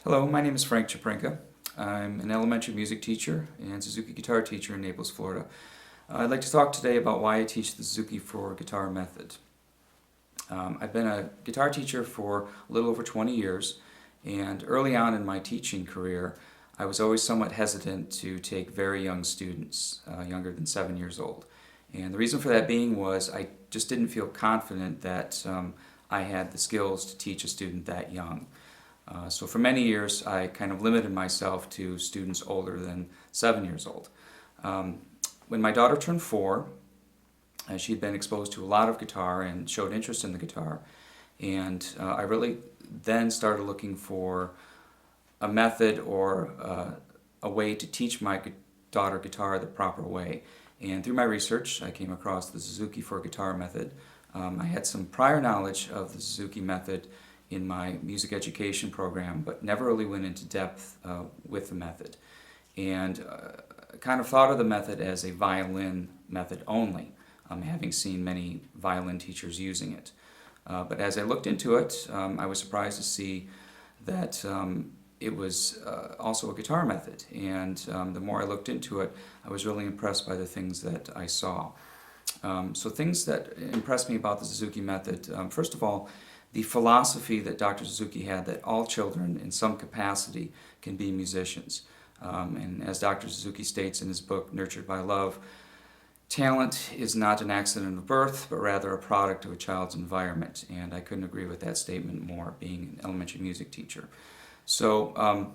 Hello, my name is Frank Chaprnka. I'm an elementary music teacher and Suzuki guitar teacher in Naples, Florida. I'd like to talk today about why I teach the Suzuki for Guitar method. I've been a guitar teacher for a little over 20 years, and early on in my teaching career, I was always somewhat hesitant to take very young students, younger than 7 years old. And the reason for that being was I just didn't feel confident that I had the skills to teach a student that young. So for many years I kind of limited myself to students older than 7 years old. When my daughter turned 4, she'd been exposed to a lot of guitar and showed interest in the guitar, and I really then started looking for a method or a way to teach my daughter guitar the proper way. And through my research I came across the Suzuki for Guitar method. I had some prior knowledge of the Suzuki method in my music education program, but never really went into depth with the method. And kind of thought of the method as a violin method only, having seen many violin teachers using it. But as I looked into it, I was surprised to see that it was also a guitar method. And the more I looked into it, I was really impressed by the things that I saw. So things that impressed me about the Suzuki method, first of all, the philosophy that Dr. Suzuki had that all children in some capacity can be musicians. And as Dr. Suzuki states in his book, Nurtured by Love, talent is not an accident of birth, but rather a product of a child's environment. And I couldn't agree with that statement more, being an elementary music teacher. So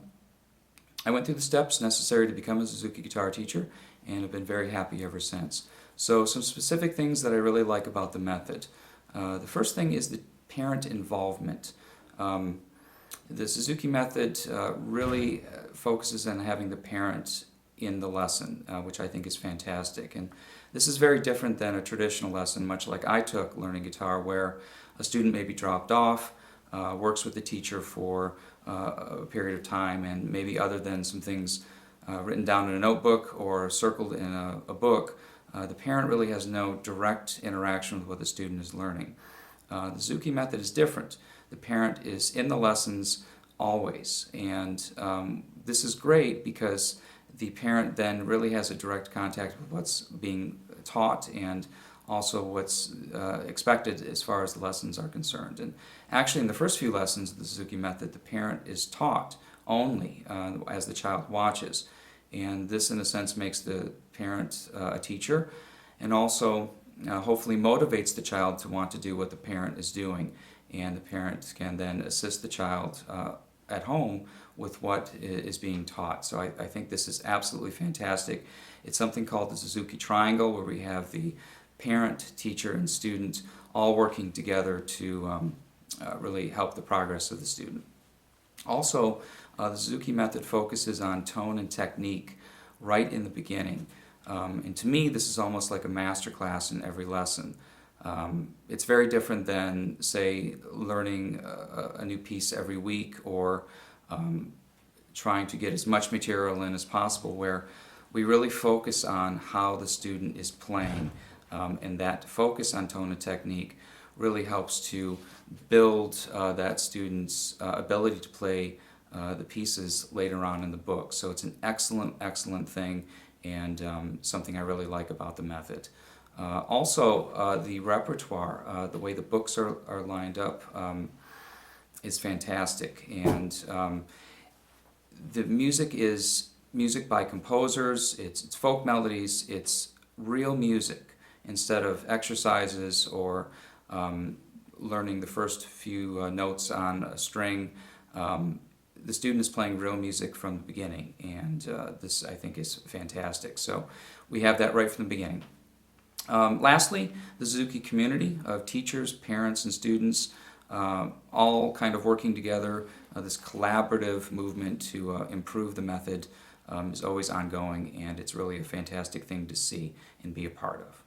I went through the steps necessary to become a Suzuki guitar teacher and have been very happy ever since. So some specific things that I really like about the method. The first thing is the parent involvement. The Suzuki method really focuses on having the parent in the lesson, which I think is fantastic. And this is very different than a traditional lesson, much like I took learning guitar, where a student may be dropped off, works with the teacher for a period of time, and maybe other than some things written down in a notebook or circled in a book, the parent really has no direct interaction with what the student is learning. The Suzuki method is different. The parent is in the lessons always, and this is great because the parent then really has a direct contact with what's being taught and also what's expected as far as the lessons are concerned. And actually in the first few lessons of the Suzuki method, the parent is taught only as the child watches, and this in a sense makes the parent a teacher, and also hopefully motivates the child to want to do what the parent is doing, and the parent can then assist the child at home with what is being taught. So I think this is absolutely fantastic. It's something called the Suzuki Triangle, where we have the parent, teacher, and student all working together to really help the progress of the student. Also, the Suzuki method focuses on tone and technique right in the beginning. And to me, this is almost like a master class in every lesson. It's very different than, say, learning a new piece every week, or trying to get as much material in as possible, where we really focus on how the student is playing. And that focus on tone and technique really helps to build that student's ability to play the pieces later on in the book. So it's an excellent, excellent thing, and something I really like about the method. Also, the repertoire, the way the books are lined up, is fantastic. And the music is music by composers, it's folk melodies, it's real music instead of exercises or learning the first few notes on a string. The student is playing real music from the beginning, and this I think is fantastic. So we have that right from the beginning. Lastly, the Suzuki community of teachers, parents, and students all kind of working together. This collaborative movement to improve the method is always ongoing, and it's really a fantastic thing to see and be a part of.